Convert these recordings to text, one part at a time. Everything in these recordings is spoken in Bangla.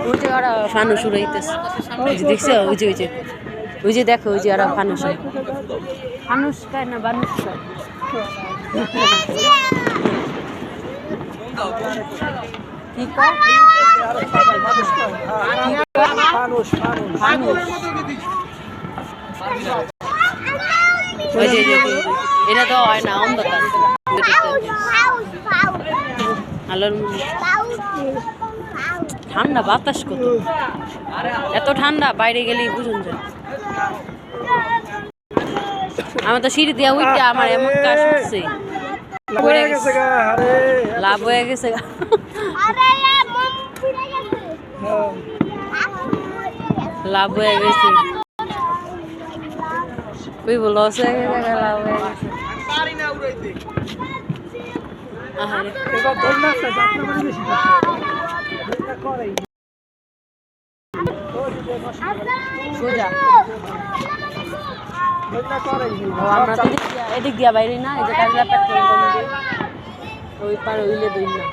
ওই যে ওরা ফানুস উড়াইতেছে, দেখছো? ওই যে দেখো, ওই যে ওরা ফানুস খায় না, বানুস খায়। কি কয়? ওই যে এটা তো হয় না, অন্ধকার। আলোর ঠান্ডা বাতাস কত, এত ঠান্ডা বাইরে গেলেই বুঝুন যায়। আমার তো সিঁড়ি দিয়া উঠতে আমার এমন কাজ হচ্ছে, লাভ হয়ে গেছে। লাভ হয়ে গেছে, ওই লস হয়ে গেছে, লাভ হয়ে গেছে। আমরা তো এদিক দিয়া বাইরে না, এই যে কাজলা পেট্রোল পাম্প ওই পার হইলে দই না,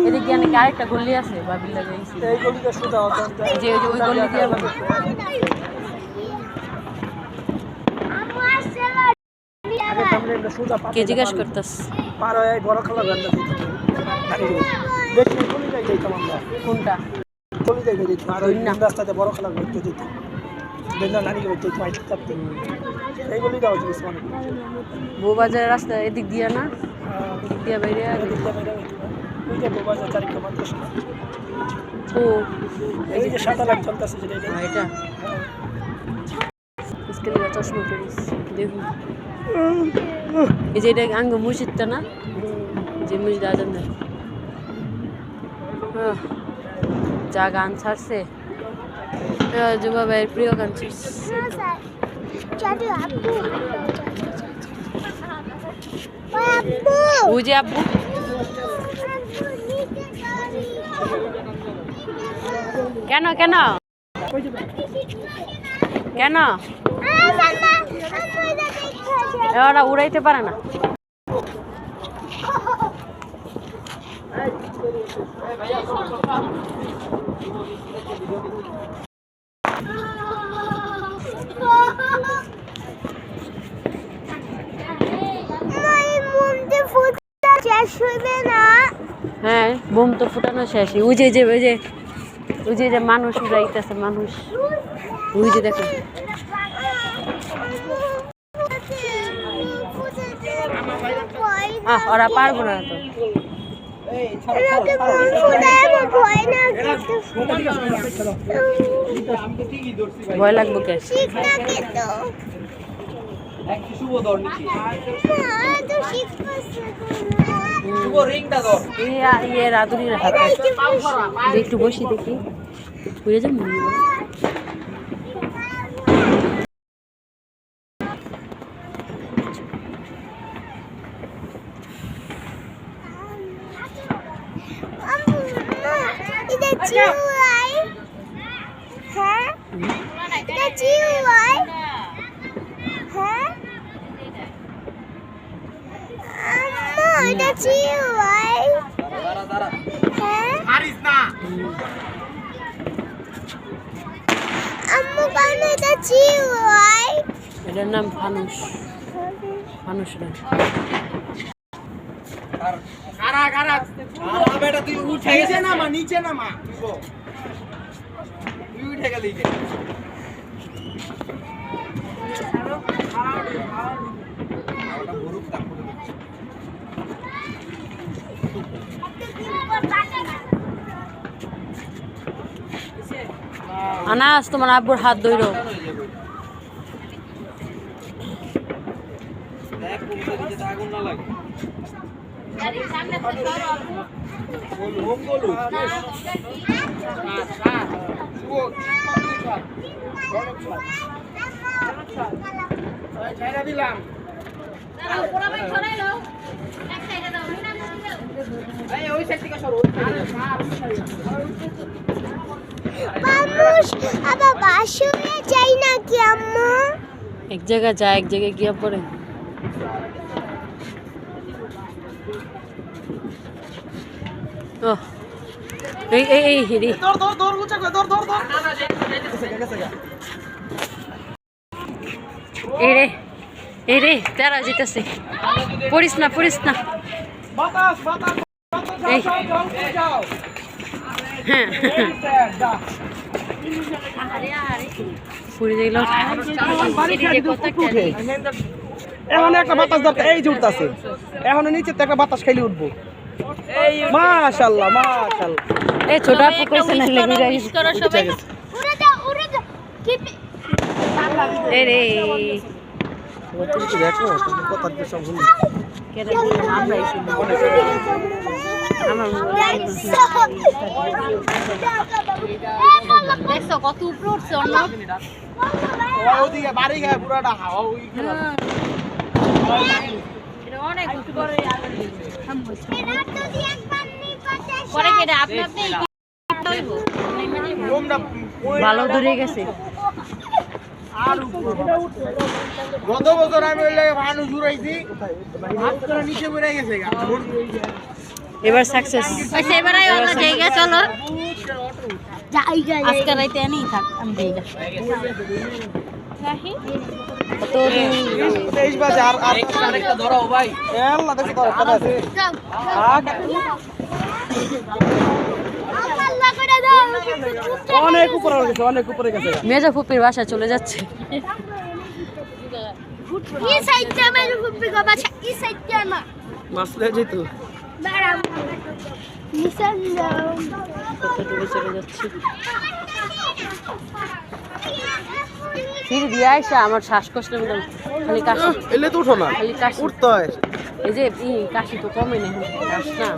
এদিক দিয়ে নাকি আরেকটা গলি আছে বাবিলা যাইছি, যে ওই গলি দিয়ে কে জিজ্ঞাসা করতেছ? কোনটা? রাস্তাতে বড় খেলা করতে যেত, বউবাজার রাস্তা এদিক দিয়া না, এদিক দিয়া বাইরে ও এই যে 7 লাখ চলতেছে যেটা, এটা চশমা পরিস দেখুন। এই যে এটা আঙ্গ মসজিদটা না, যে মসজিদ আজান দেয়, যা গান ছাড়ছে, যুবা ভাইয়ের প্রিয় গান ছাড়ছে। ওই যে আব্বু কেন কেন কেন ওরা উড়াইতে পারে না? হ্যাঁ, বোম তো ফুটানো শেষ। ওই যে মানুষ উড়াইতেছে, মানুষ ওই যে দেখো, ওরা পারবো না তো, ভয় লাগবো কে? রাধুনির হাতে একটু বসি দেখি, বুঝে যান। এটার নাম ফানুস, ফানুস না। নিচে নামা উঠে গেলি আনাস, তোমার আব্বুর হাত ধইরো। দিলাম এক জায়গায় যায়, এক জায়গায় গিয়া পড়ে। ও এই এই এই হেরি দৌড় উঁচা করে দৌড় এই রে তেরা যেতেছে পড়িস না বাতাস এই যাও হ্যাঁ পুরি দিল এখন একটা বাতাস দরকার এই যে উঠতেছে এখন নিচে একটা বাতাস খাইলে উঠবো মাশাআল্লাহ এই ছোট আপু কইছে না লেগে গেছে এই রে কেডা আমরা দেখছো কত উপরে উঠছে অন্য ওদিকে বাড়ি গায়ে পুরাটা হাওয়া ওই অনেক পরে কেটে আপনি ভালো দূরে গেছে গত বছর আমি ওই জায়গায় ভানু জুড়াইছি হাত করে নিচে বেড়ে গেছে এবার সাকসেস এবারে ওটা জায়গা চলো আজকে রাইতে আনি থাক আমি জায়গা তো 23 বাজে আর আরেকটা ধরাও ভাই আল্লাহ দেখো তো একটা আছে অনেক উপরে গেছে মেজা ফুপির বাসা চলে যাচ্ছে এই সাইডটা মেরে ফুপি গো বাছা এই সাইডটা না মাসলে যেত নিশান দাও কত দূরে চলে যাচ্ছে ফির দিয়ে আইসা আমার শ্বাসকষ্ট খালি কাশি এলে তো উঠো না খালি কাশি উঠতে হয় এই যে কাশি তো কমে না কাশ না